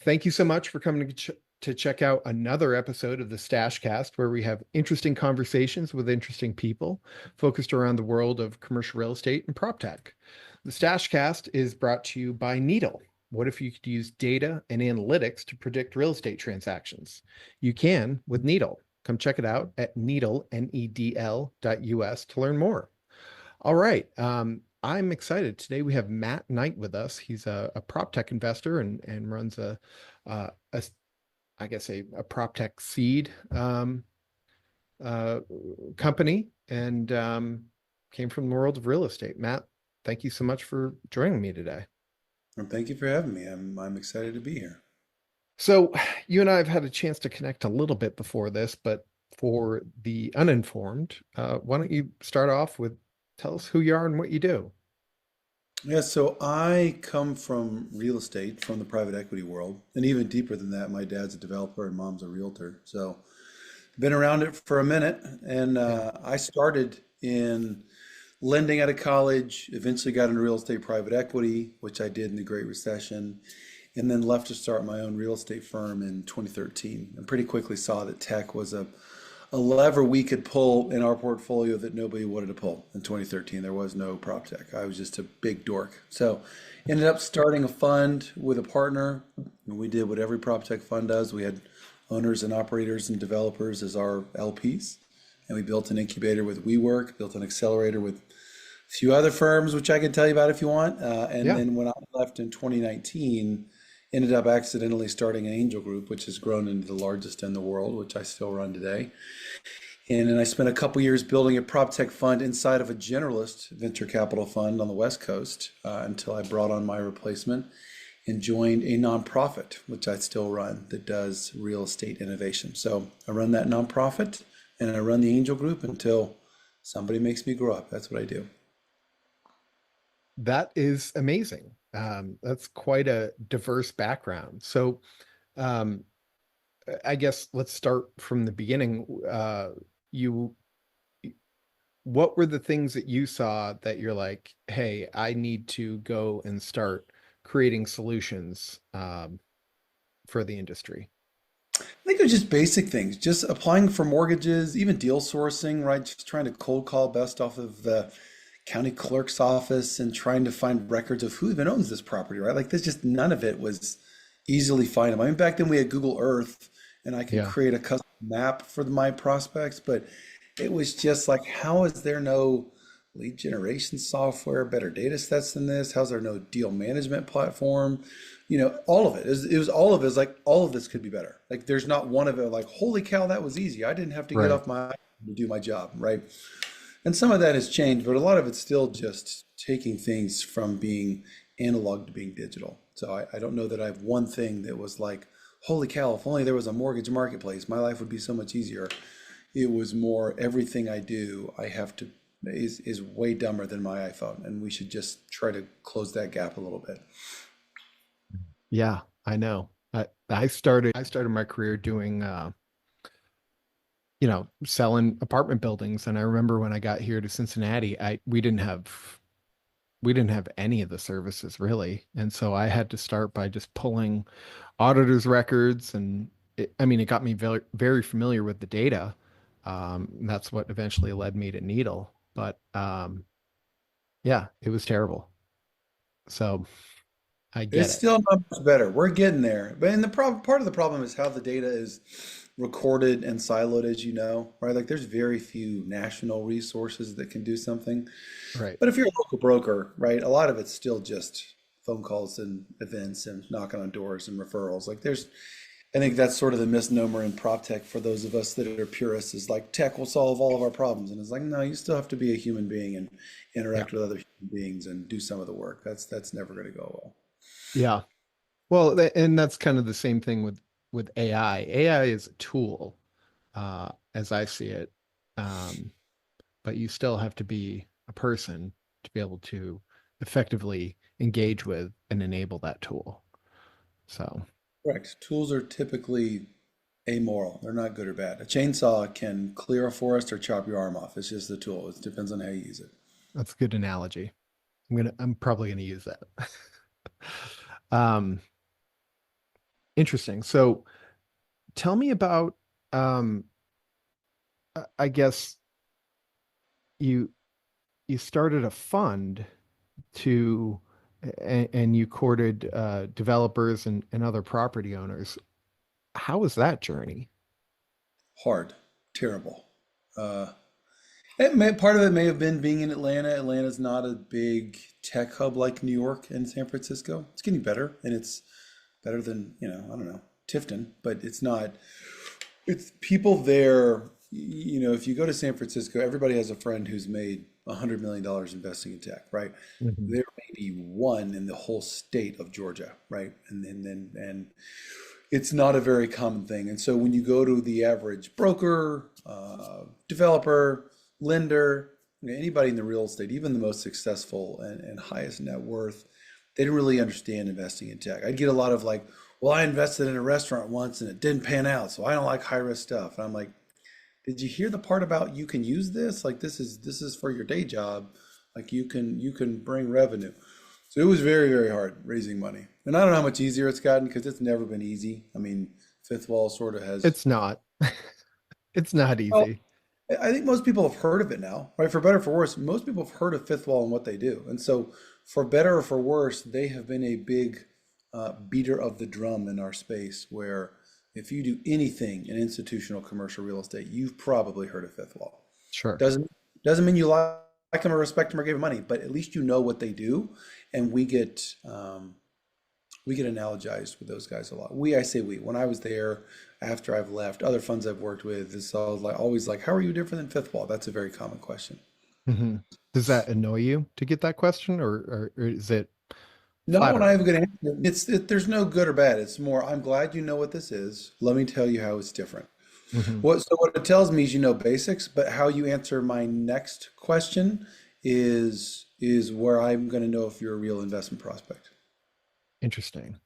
Thank you so much for coming to check out another episode of the Stash Cast, where we have interesting conversations with interesting people focused around the world of commercial real estate and prop tech. The Stash Cast is brought to you by Needle. What if you could use data and analytics to predict real estate transactions? You can with Needle. Come check it out at needle, NEDL.us to learn more. All right. I'm excited. Today we have Matt Knight with us. He's a prop tech investor and runs a I guess a prop tech seed uh, company and came from the world of real estate. Matt, thank you so much for joining me today. And thank you for having me. I'm excited to be here. So you and I have had a chance to connect a little bit before this, but for the uninformed, why don't you start off with tell us who you are and what you do? Yeah, so I come from real estate, from the private equity world, and even deeper than that, my dad's a developer and mom's a realtor. So been around it for a minute, and Yeah. I started in lending out of college, eventually got into real estate private equity, which I did in the Great Recession, and then left to start my own real estate firm in 2013. And pretty quickly saw that tech was a lever we could pull in our portfolio that nobody wanted to pull in 2013. There was no prop tech. I was just a big dork. So ended up starting a fund with a partner. And we did what every prop tech fund does. We had owners and operators and developers as our LPs. And we built an incubator with WeWork, built an accelerator with a few other firms, which I can tell you about if you want. And Yeah. then when I left in 2019, ended up accidentally starting an angel group, which has grown into the largest in the world, which I still run today. And then I spent a couple years building a prop tech fund inside of a generalist venture capital fund on the West Coast until I brought on my replacement and joined a nonprofit, which I still run, that does real estate innovation. So I run that nonprofit and I run the angel group until somebody makes me grow up. That's what I do. That is amazing. That's quite a diverse background. So, um, I guess let's start from the beginning. You, what were the things that you saw that you're like, hey, I need to go and start creating solutions for the industry? I think they're just basic things, just applying for mortgages, even deal sourcing, right? Just trying to cold call best off of the county clerk's office and trying to find records of who even owns this property, right? Like there's just none of it was easily findable. I mean, back then we had Google Earth and I could Yeah. create a custom map for my prospects, but it was just like, how is there no lead generation software, better data sets than this? How's there no deal management platform? All of it. It was all of it is like all of this could be better. Like there's not one of it like, holy cow, that was easy. I didn't have to get Right. off my to do my job, right? And some of that has changed, but a lot of it's still just taking things from being analog to being digital. So I don't know that I have one thing that was like, holy cow, if only there was a mortgage marketplace, my life would be so much easier. It was more everything I do, I have to is way dumber than my iPhone, and we should just try to close that gap a little bit. Yeah, I know. I started my career doing selling apartment buildings. And I remember when I got here to Cincinnati, I we didn't have any of the services really. And so I had to start by just pulling auditors' records and I mean, it got me very, very familiar with the data. And that's what eventually led me to Needle. But yeah, it was terrible. So I get It's it. still not much better. We're getting there. But and the problem part of the problem is how the data is recorded and siloed, as you know, right? Like there's very few national resources that can do something. Right. But if you're a local broker, right, a lot of it's still just phone calls and events and knocking on doors and referrals. Like I think that's sort of the misnomer in prop tech for those of us that are purists is like tech will solve all of our problems. And it's like, no, you still have to be a human being and Yeah. interact with other human beings and do some of the work. That's never going to go well. Yeah. Well, and that's kind of the same thing with AI. AI is a tool, as I see it. Um, but you still have to be a person to be able to effectively engage with and enable that tool. So, Correct. Tools are typically amoral. They're not good or bad. A chainsaw can clear a forest or chop your arm off. It's just a tool. It depends on how you use it. that's a good analogy. I'm probably gonna use that. Um, Interesting. So tell me about, um, I guess you you started a fund to, and you courted developers and other property owners. How was that journey? Hard, terrible. Uh, Part of it may have been being in Atlanta. Atlanta's not a big tech hub like New York and San Francisco. It's getting better, and it's better than, I don't know, Tifton, but it's not. It's people there, if you go to San Francisco, everybody has a friend who's made $100 million investing in tech, right? Hmm. There may be one in the whole state of Georgia, right? And it's not a very common thing. And so when you go to the average broker, developer, lender, anybody in the real estate, even the most successful and highest net worth, they didn't really understand investing in tech. I'd get a lot of like, well, I invested in a restaurant once and it didn't pan out, so I don't like high risk stuff. And I'm like, did you hear the part about you can use this? Like this is for your day job. Like you can bring revenue. So it was very, very hard raising money. And I don't know how much easier it's gotten because it's never been easy. I mean, Fifth Wall sort of has. It's not. It's not Well, easy. I think most people have heard of it now, right? For better or for worse, most people have heard of Fifth Wall and what they do. And so, for better or for worse, they have been a big beater of the drum in our space where if you do anything in institutional commercial real estate, you've probably heard of Fifth Wall. Sure. Doesn't mean you like them or respect them or give them money, but at least you know what they do. And we get analogized with those guys a lot. I say we. When I was there, after I've left, other funds I've worked with, it's always like, how are you different than Fifth Wall? That's a very common question. Hmm. Does that annoy you to get that question, or is it No, and I have a flattering? good answer. There's no good or bad. It's more, I'm glad you know what this is. Let me tell you how it's different. Hmm. What it tells me is you know basics, but how you answer my next question is where I'm going to know if you're a real investment prospect. Interesting.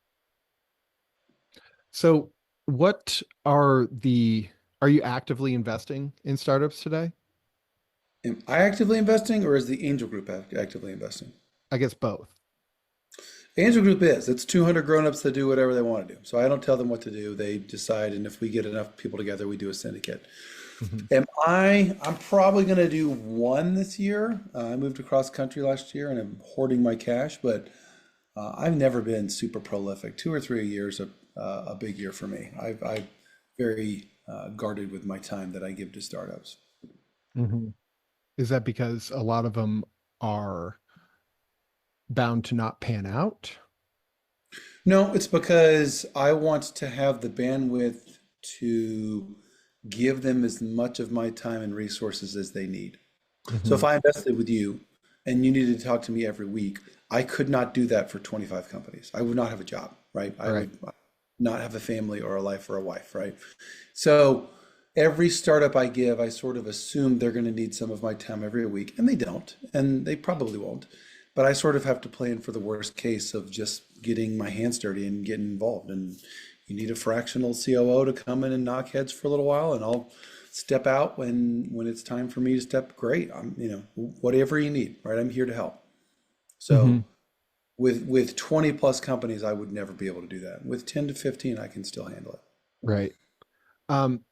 So, what are you actively investing in startups today? Am I actively investing or is the angel group actively investing? I guess both. Angel group is. It's 200 grown-ups that do whatever they want to do. So I don't tell them what to do. They decide, and if we get enough people together, we do a syndicate. Hmm. I'm probably going to do one this year. I moved across country last year and I'm hoarding my cash, but I've never been super prolific. 2 or 3 years a big year for me. I've very guarded with my time that I give to startups. Hmm. Is that because a lot of them are bound to not pan out? No, it's because I want to have the bandwidth to give them as much of my time and resources as they need. So Hmm. if I invested with you and you needed to talk to me every week, I could not do that for 25 companies. I would not have a job, right? I Right. would not have a family or a life or a wife, right? So every startup I give, I sort of assume they're going to need some of my time every week, and they don't, and they probably won't. But I sort of have to plan for the worst case of just getting my hands dirty and getting involved. And you need a fractional COO to come in and knock heads for a little while, and I'll step out when it's time for me to step. Great, whatever you need, right? I'm here to help. Hmm. So with 20 plus companies, I would never be able to do that. With 10 to 15, I can still handle it. Right. Um,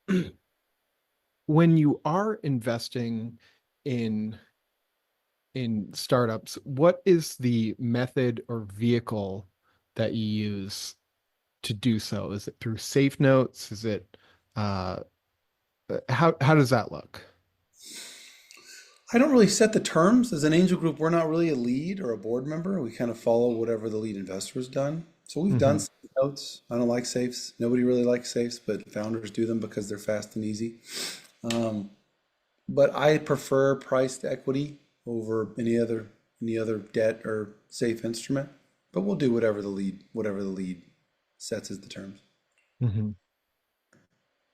when you are investing in startups, what is the method or vehicle that you use to do so? Is it through safe notes? Is it uh how does that look? I don't really set the terms. As an angel group, we're not really a lead or a board member. We kind of follow whatever the lead investor has done. So we've done Hmm. safe notes. I don't like safes. Nobody really likes safes, but founders do them because they're fast and easy. Um, but I prefer price to equity over any other debt or safe instrument. But we'll do whatever the lead sets as the terms. Hmm.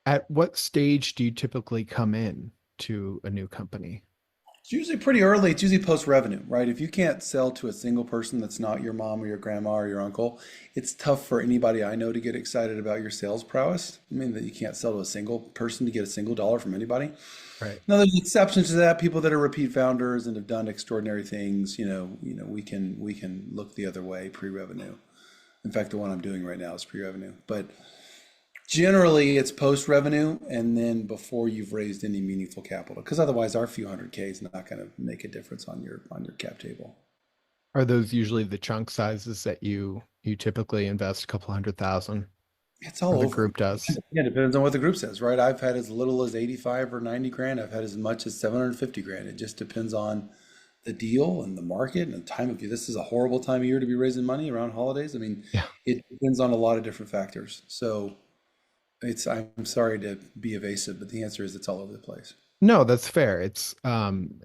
At what stage do you typically come in to a new company? It's usually pretty early. It's usually post revenue, right? If you can't sell to a single person that's not your mom or your grandma or your uncle, it's tough for anybody I know to get excited about your sales prowess. I mean, that you can't sell to a single person to get a single dollar from anybody. Right. Now, there's exceptions to that. People that are repeat founders and have done extraordinary things, we can look the other way pre-revenue. In fact, the one I'm doing right now is pre-revenue. But generally, it's post-revenue and then before you've raised any meaningful capital, because otherwise, our few hundred K is not going to make a difference on your cap table. Are those usually the chunk sizes that you typically invest a couple hundred thousand, It's or all the over. group does? Yeah, it depends on what the group says, right? I've had as little as 85 or 90 grand. I've had as much as 750 grand. It just depends on the deal and the market and the time of year. This is a horrible time of year to be raising money around holidays. I mean, Yeah. it depends on a lot of different factors. So I'm sorry to be evasive, but the answer is it's all over the place. No, that's fair. I'm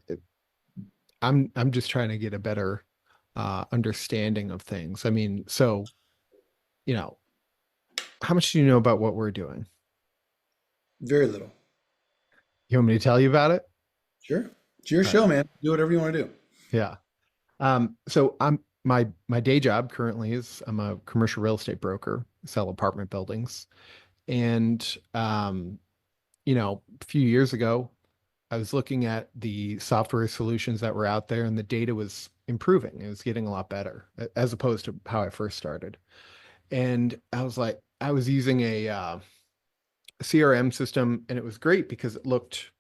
just trying to get a better understanding of things. I mean, so, you know, how much do you know about what we're doing? Very little. You want me to tell you about it? Sure. It's your All right. show, man. Do whatever you want to do. Yeah. So my day job currently is I'm a commercial real estate broker, sell apartment buildings. And a few years ago, I was looking at the software solutions that were out there and the data was improving. It was getting a lot better as opposed to how I first started. And I was like, I was using a CRM system and it was great because it looked,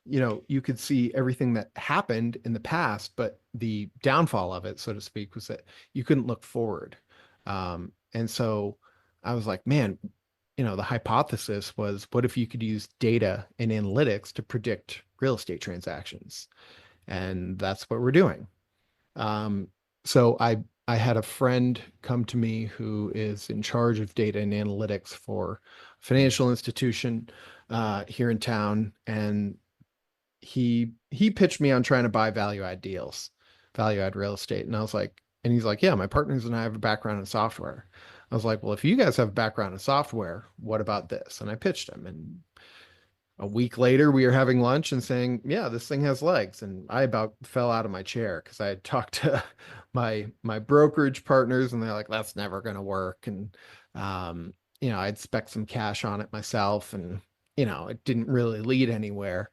you could see everything that happened in the past, but the downfall of it, so to speak, was that you couldn't look forward. And so I was like, man, the hypothesis was, what if you could use data and analytics to predict real estate transactions? And that's what we're doing. Um, so I had a friend come to me who is in charge of data and analytics for a financial institution here in town, and he pitched me on trying to buy value add deals, value add real estate, and I was like, and he's like, yeah, my partners and I have a background in software. I was like, well, if you guys have a background in software, what about this? And I pitched him, and a week later we were having lunch and saying, yeah, this thing has legs. And I about fell out of my chair because I had talked to my brokerage partners and they're like, that's never going to work. And I'd spec some cash on it myself, and it didn't really lead anywhere.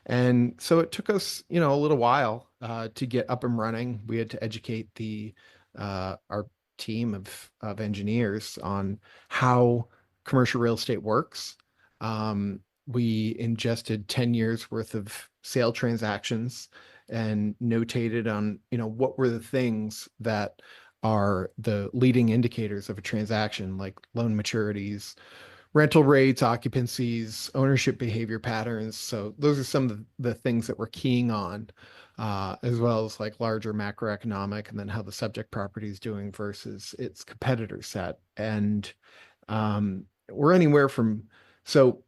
And so it took us a little while to get up and running. We had to educate the our team of engineers on how commercial real estate works. We ingested 10 years worth of sale transactions and notated on, what were the things that are the leading indicators of a transaction, like loan maturities, rental rates, occupancies, ownership behavior patterns. So those are some of the things that we're keying on, as well as like larger macroeconomic and then how the subject property is doing versus its competitor set. And we're anywhere from so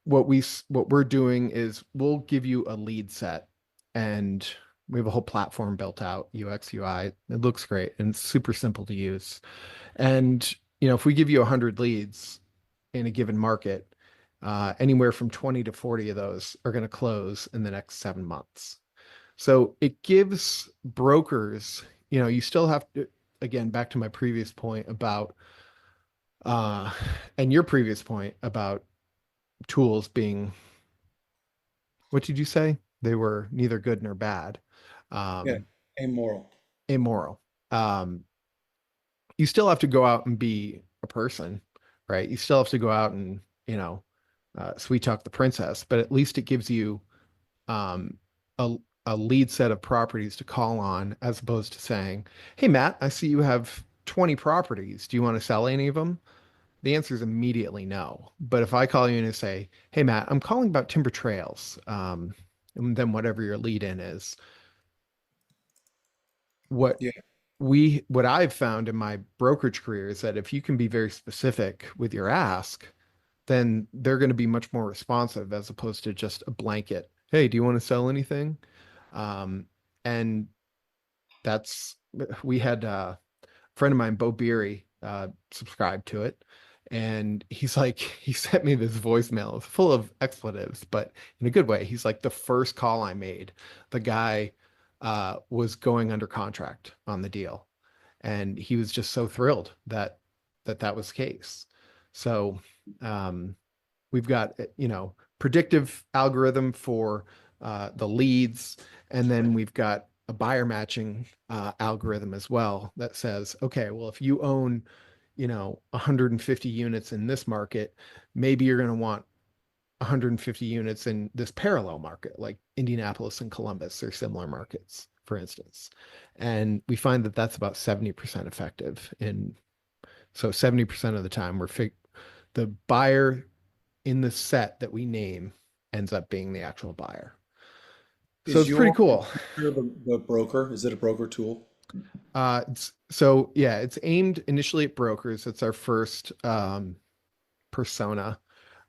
what we're doing is we'll give you a lead set, and we have a whole platform built out, UX, UI. It looks great and it's super simple to use. And if we give you 100 leads in a given market, anywhere from 20 to 40 of those are going to close in the next 7 months. So it gives brokers, you still have to, again, back to my previous point about uh and your previous point about tools being, what did you say? They were neither good nor bad, Yeah. um, Amoral. immoral. Um, you still have to go out and be a person, right? You still have to go out and, sweet talk the princess, but at least it gives you um, a, a lead set of properties to call on as opposed to saying, hey, Matt, I see you have 20 properties. Do you want to sell any of them? The answer is immediately no. But if I call you and say, hey, Matt, I'm calling about timber trails, and then whatever your lead in is, what Yeah. what I've found in my brokerage career is that if you can be very specific with your ask, then they're going to be much more responsive as opposed to just a blanket, hey, do you want to sell anything? Um, and that's we had friend of mine, Bo Beery, subscribed to it. And he's like, he sent me this voicemail. It's full of expletives, but in a good way. He's like, the first call I made, the guy was going under contract on the deal. And he was just so thrilled that was the case. So um, we've got, predictive algorithm for the leads. And then we've got a buyer matching algorithm as well that says, okay, well, if you own, 150 units in this market, maybe you're going to want 150 units in this parallel market, like Indianapolis and Columbus or similar markets, for instance. And we find that that's about 70% effective. And so 70% of the time, the buyer in the set that we name ends up being the actual buyer. So Is it's pretty your cool. the broker? Is it a broker tool? So yeah, it's aimed initially at brokers. It's our first persona.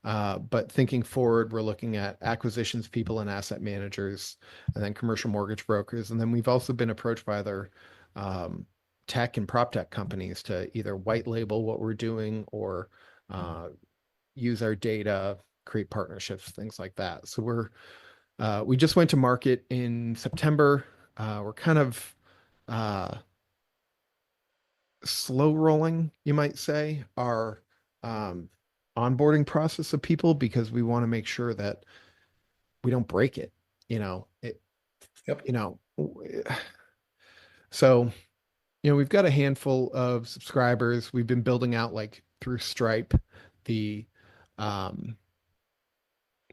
But thinking forward, we're looking at acquisitions people and asset managers, and then commercial mortgage brokers. And then we've also been approached by other um, tech and prop tech companies to either white label what we're doing or uh, use our data, create partnerships, things like that. So we just went to market in September. We're kind of uh, slow rolling, you might say, our um, onboarding process of people because we want to make sure that we don't break it. You know, it, Yep. you know, so, we've got a handful of subscribers. We've been building out like through Stripe, the, um,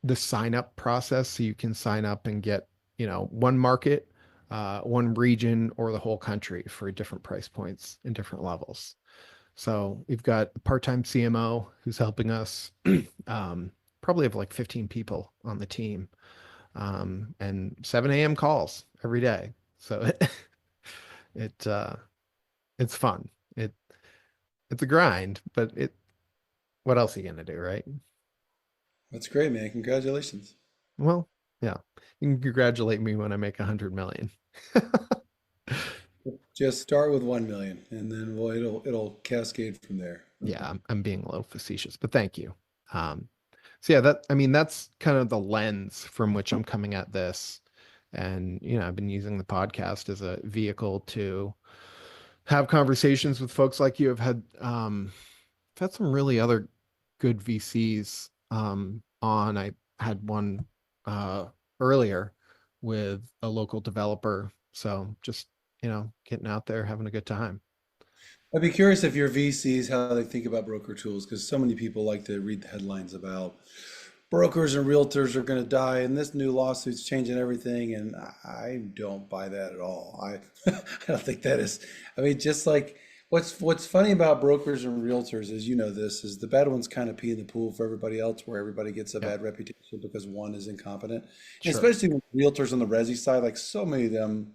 the sign up process. So you can sign up and get, one market, one region or the whole country for different price points and different levels. So we've got a part-time CMO who's helping us. Probably have like 15 people on the team, and 7 a.m. calls every day. So it it's fun. It's a grind, but what else are you gonna do, right? That's great, man. Congratulations. Well, yeah. You can congratulate me when I make 100 million. Just start with 1 million, and then it'll cascade from there. Yeah, I'm being a little facetious, but thank you. Um, so yeah, I mean, that's kind of the lens from which I'm coming at this. And, I've been using the podcast as a vehicle to have conversations with folks like you. I've had some really other good VCs on. I had one earlier with a local developer. So just, getting out there, having a good time. I'd be curious if your VCs how they think about broker tools, because so many people like to read the headlines about brokers and realtors are going to die, and this new lawsuit's changing everything. And I don't buy that at all. I don't think that is. I mean, just like what's funny about brokers and realtors is, this is the bad ones kind of pee in the pool for everybody else, where everybody gets a Yeah, bad reputation because one is incompetent. And sure. especially with realtors on the resi side, like so many of them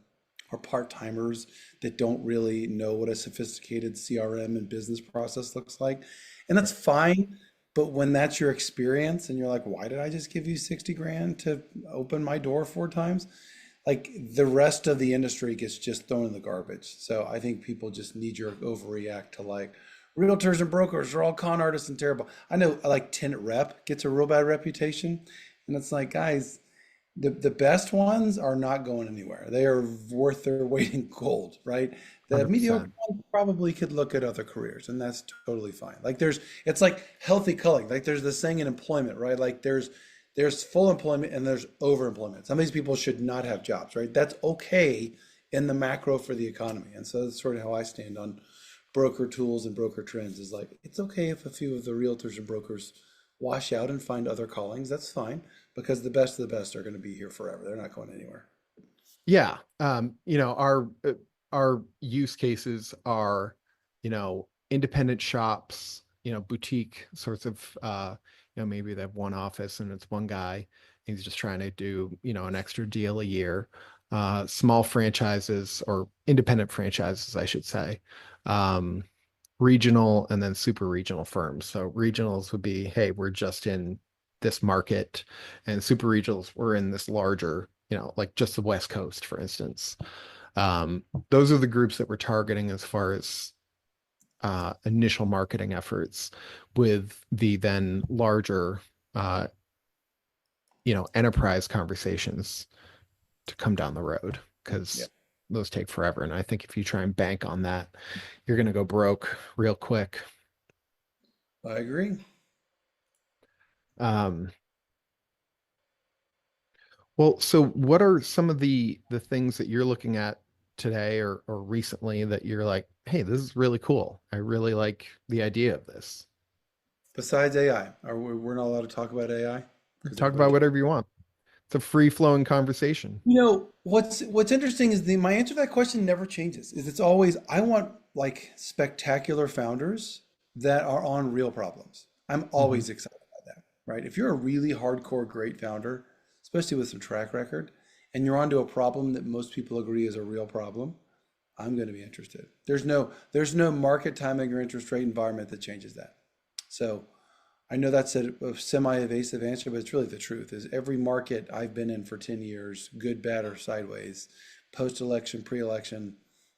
are part-timers that don't really know what a sophisticated CRM and business process looks like. And that's Right. fine. But when that's your experience and you're like, why did I just give you 60 grand to open my door 4 times? Like the rest of the industry gets just thrown in the garbage. So I think people just knee jerk overreact to like realtors and brokers are all con artists and terrible. I know like tenant rep gets a real bad reputation. And it's like, guys, the best ones are not going anywhere. They are worth their weight in gold, right? The mediocre 100%. ones probably could look at other careers, and that's totally fine. Like it's like healthy culling. Like there's this saying in employment, right? Like there's full employment and there's overemployment. Some of these people should not have jobs, right? That's okay in the macro for the economy. And so that's sort of how I stand on broker tools and broker trends is like, it's okay if a few of the realtors and brokers wash out and find other callings. That's fine because the best of the best are going to be here forever. They're not going anywhere. Yeah. Our use cases are, independent shops, boutique sorts of maybe they have one office and it's one guy. He's just trying to do, an extra deal a year. Small franchises or independent franchises, I should say. Um, regional and then super regional firms. So regionals would be, hey, we're just in this market, and super regionals we're in this larger, like just the West Coast, for instance. Those are the groups that we're targeting as far as initial marketing efforts, with the then larger, uh, enterprise conversations to come down the road Yeah, because those take forever. And I think if you try and bank on that, you're going to go broke real quick. I agree. Um, Well, so what are some of the things that you're looking at today or recently that you're like, hey, this is really cool. I really like the idea of this. Besides AI, we're not allowed to talk about AI because Talk everybody about can. whatever you want. It's a free-flowing conversation. What's interesting is the my answer to that question never changes. Is it's always I want like spectacular founders that are on real problems. I'm Hmm. always excited about that, right? If you're a really hardcore great founder, especially with some track record, and you're onto a problem that most people agree is a real problem, I'm going to be interested. There's no market timing or interest rate environment that changes that. So I know that's a semi-evasive answer, but it's really the truth. Is every market I've been in for 10 years, good, bad, or sideways, post-election, pre-election,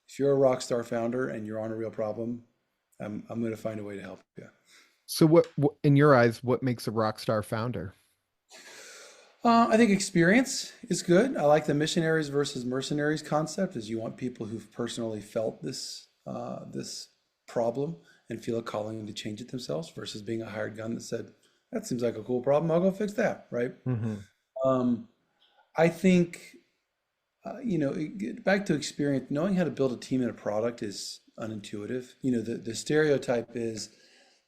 if you're a rock star founder and you're on a real problem, I'm going to find a way to help you. So what, in your eyes, what makes a rock star founder? I think experience is good. I like the missionaries versus mercenaries concept, is you want people who've personally felt this problem and feel a calling to change it themselves versus being a hired gun that said, that seems like a cool problem, I'll go fix that, right? Hmm. Um, I think, back to experience, knowing how to build a team and a product is unintuitive. The stereotype is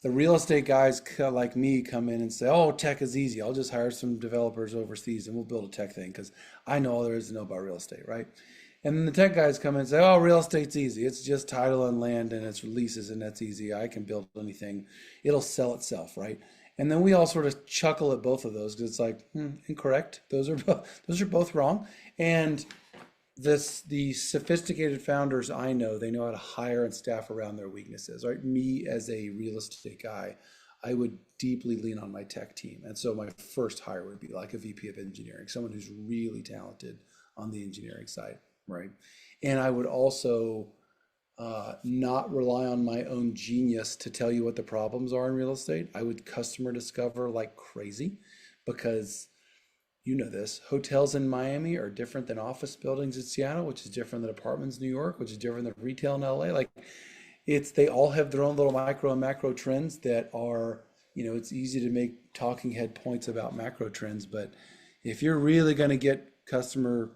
the real estate guys like me come in and say, "Oh, tech is easy. I'll just hire some developers overseas and we'll build a tech thing because I know all there is to know about real estate, right?" And then the tech guys come in and say, "Oh, real estate's easy. It's just title and land and it's leases and that's easy. I can build anything. It'll sell itself, right?" And then we all sort of chuckle at both of those because it's like, incorrect. Those are both wrong. And the sophisticated founders I know, they know how to hire and staff around their weaknesses, right? Me as a real estate guy, I would deeply lean on my tech team. And so my first hire would be like a VP of engineering, someone who's really talented on the engineering side, right? And I would also not rely on my own genius to tell you what the problems are in real estate. I would customer discover like crazy because you know this. Hotels in Miami are different than office buildings in Seattle, which is different than apartments in New York, which is different than retail in LA. Like they all have their own little micro and macro trends that are, it's easy to make talking head points about macro trends, but if you're really going to get customer,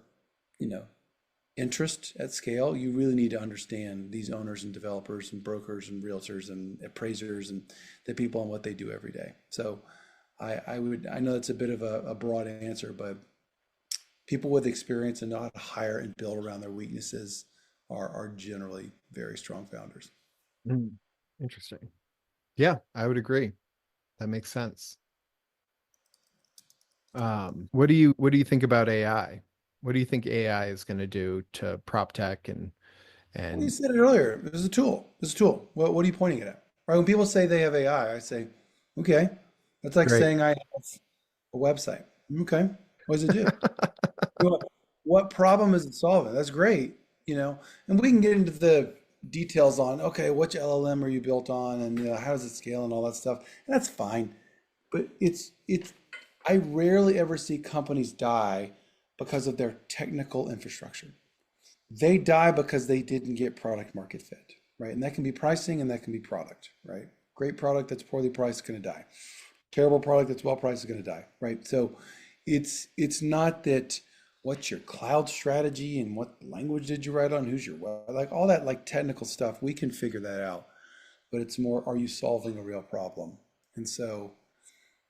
you know, interest at scale, you really need to understand these owners and developers and brokers and realtors and appraisers and the people and what they do every day. So I know it's a bit of a broad answer, but people with experience and know how to hire and build around their weaknesses are generally very strong founders. Mm. Interesting. Yeah, I would agree. That makes sense. What do you think about AI? What do you think AI is going to do to prop tech Well, you and said it earlier. It was a tool. It's a tool. What are you pointing it at? Right? When people say they have AI, I say, okay, that's like great. saying I have a website. Okay, what does it do? What, what problem is it solving? That's great, and we can get into the details on, okay, which LLM are you built on and how does it scale and all that stuff. And that's fine. But I rarely ever see companies die because of their technical infrastructure. They die because they didn't get product market fit, right? And that can be pricing and that can be product, right? Great product that's poorly priced is going to die. Terrible product that's well priced is going to die, right? So it's not that what's your cloud strategy and what language did you write on, who's your web, like all that like technical stuff, we can figure that out. But it's more, are you solving a real problem? And so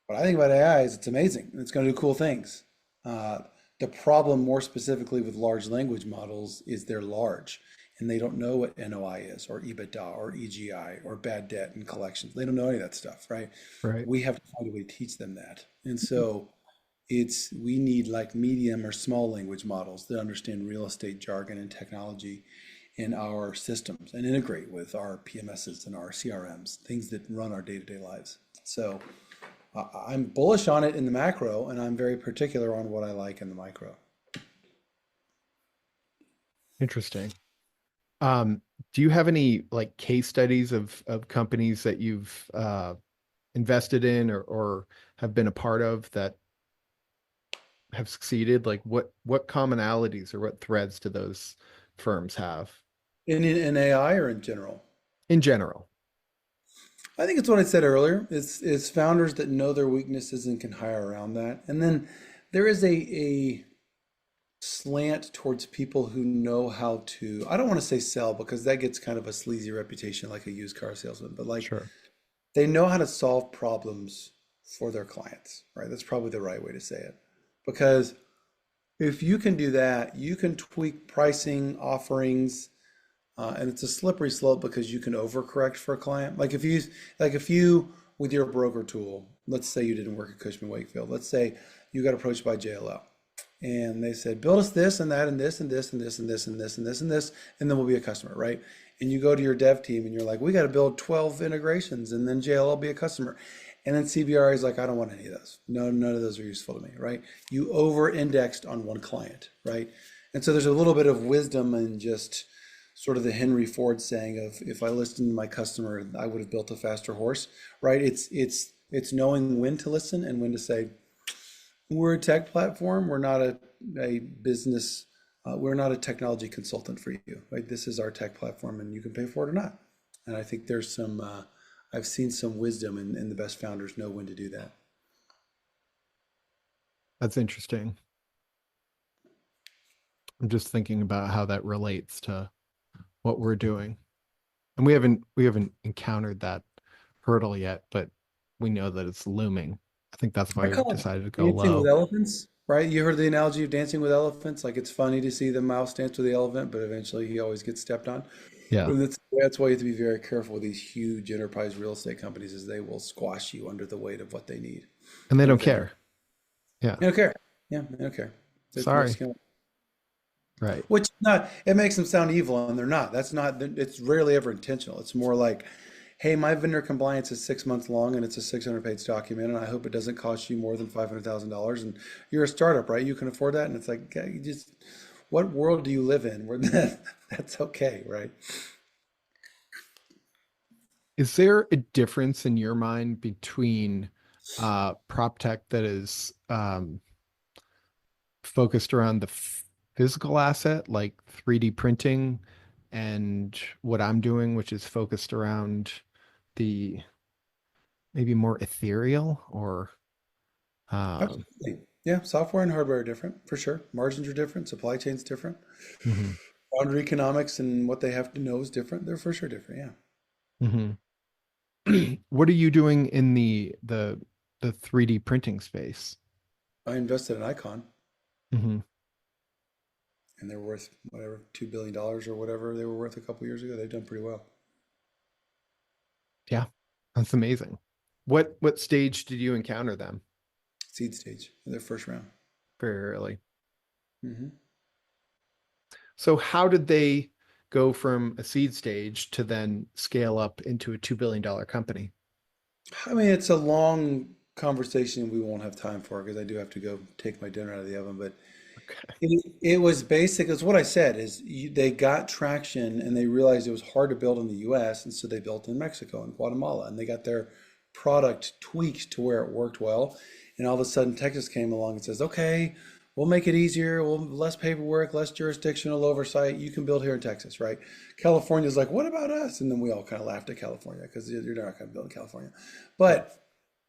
what I think about AI is it's amazing and it's going to do cool things. Uh, the problem, more specifically with large language models, is they're large and they don't know what NOI is, or EBITDA, or EGI, or bad debt and collections. They don't know any of that stuff, right? Right. We have to find a way to teach them that. And so we need like medium or small language models that understand real estate jargon and technology in our systems and integrate with our PMSs and our CRMs, things that run our day-to-day lives. So I'm bullish on it in the macro, and I'm very particular on what I like in the micro. Interesting. Um, do you have any like case studies of companies that you've invested in or have been a part of that have succeeded? Like what commonalities or what threads do those firms have In AI or in general? in general? I think it's what I said earlier. It's founders that know their weaknesses and can hire around that. And then there is a slant towards people who know how to, I don't want to say sell because that gets kind of a sleazy reputation like a used car salesman, but like Sure. they know how to solve problems for their clients, right? That's probably the right way to say it. Because if you can do that, you can tweak pricing, offerings, and it's a slippery slope because you can overcorrect for a client. Like if you with your broker tool, let's say you didn't work at Cushman Wakefield. Let's say you got approached by JLL and they said, build us this and that and this and this and this and this and this and this and this, and then we'll be a customer, right? And you go to your dev team and you're like, we got to build 12 integrations and then JLL will be a customer. And then CBRE is like, I don't want any of those. No, none of those are useful to me, right? You over indexed on one client, right? And so there's a little bit of wisdom in just sort of the Henry Ford saying of if I listened to my customer, I would have built a faster horse, right? It's knowing when to listen and when to say, we're a tech platform. We're not a business. We're not a technology consultant for you, right? This is our tech platform, and you can pay for it or not. And I think there's some. I've seen some wisdom, and the best founders know when to do that. That's interesting. I'm just thinking about how that relates to what we're doing. And we haven't encountered that hurdle yet, but we know that it's looming. I think that's I why we've call decided to it go dancing with low. elephants, right? You heard the analogy of dancing with elephants. Like it's funny to see the mouse dance with the elephant, but eventually he always gets stepped on. Yeah. And that's why you have to be very careful with these huge enterprise real estate companies, is they will squash you under the weight of what they need. And they And don't if they don't, care. Yeah. they don't care. Yeah, they don't care. They throw Sorry. skin. Right. Which not, it makes them sound evil, and they're not. That's not, it's rarely ever intentional. It's more like, hey, my vendor compliance is 6 months long and it's a 600-page document, and I hope it doesn't cost you more than $500,000. And you're a startup, right? You can afford that. And it's like, you just, what world do you live in where that's okay, right? Is there a difference in your mind between prop tech that is focused around the physical asset, like 3D printing, and what I'm doing, which is focused around the maybe more ethereal or um, Absolutely. Yeah, software and hardware are different for sure. Margins are different, supply chain's different. mhm, Founder economics and what they have to know is different. They're for sure different. Yeah. mhm. What are you doing in the 3D printing space? I invested in Icon Hmm. and they're worth whatever, $2 billion or whatever they were worth a couple years ago. They've done pretty well. Yeah, that's amazing. What stage did you encounter them? Seed stage, their first round. Very early. Hmm. So how did they go from a seed stage to then scale up into a $2 billion company? I mean, it's a long conversation we won't have time for because I do have to go take my dinner out of the oven. But Okay. it was basic. It's what I said is they got traction and they realized it was hard to build in the US. And so they built in Mexico and Guatemala and they got their product tweaked to where it worked well. And all of a sudden Texas came along and says, okay, we'll make it easier. We'll less paperwork, less jurisdictional oversight. You can build here in Texas, right? California's like, what about us? And then we all kind of laughed at California because you're not going to build in California. Yeah. But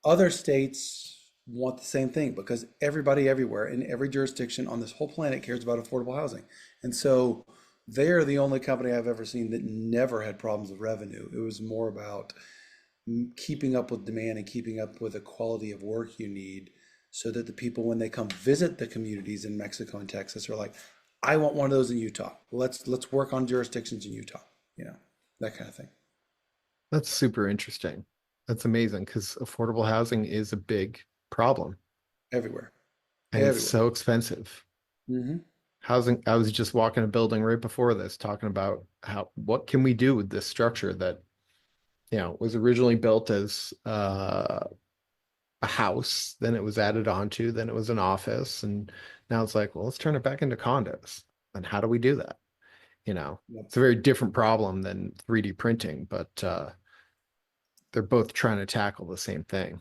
other states want the same thing because everybody everywhere in every jurisdiction on this whole planet cares about affordable housing. And so they're the only company I've ever seen that never had problems with revenue. It was more about keeping up with demand and keeping up with the quality of work you need so that the people, when they come visit the communities in Mexico and Texas, are like, I want one of those in Utah. Let's work on jurisdictions in Utah, you know, that kind of thing. That's super interesting. That's amazing because affordable housing is a big problem Everywhere. and it's Everywhere. so expensive. Hmm. Housing, I was just walking a building right before this talking about how what can we do with this structure that, was originally built as a house, then it was added onto, then it was an office, and now it's like, well, let's turn it back into condos. And how do we do that? Yep. It's a very different problem than 3D printing, but they're both trying to tackle the same thing.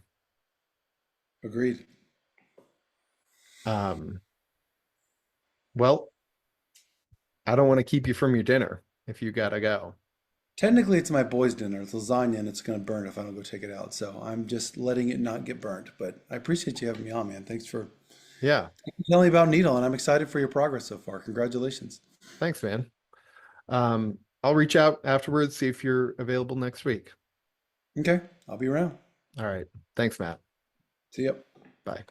Agreed. Um, well, I don't want to keep you from your dinner if you gotta go. Technically, it's my boys' dinner. It's lasagna and it's going to burn if I don't go take it out. So I'm just letting it not get burnt. But I appreciate you having me on, man. Thanks for Yeah. Tell me about Needle, and I'm excited for your progress so far. Congratulations. Thanks, man. I'll reach out afterwards, see if you're available next week. Okay, I'll be around. All right. Thanks, Matt. See ya. Bye.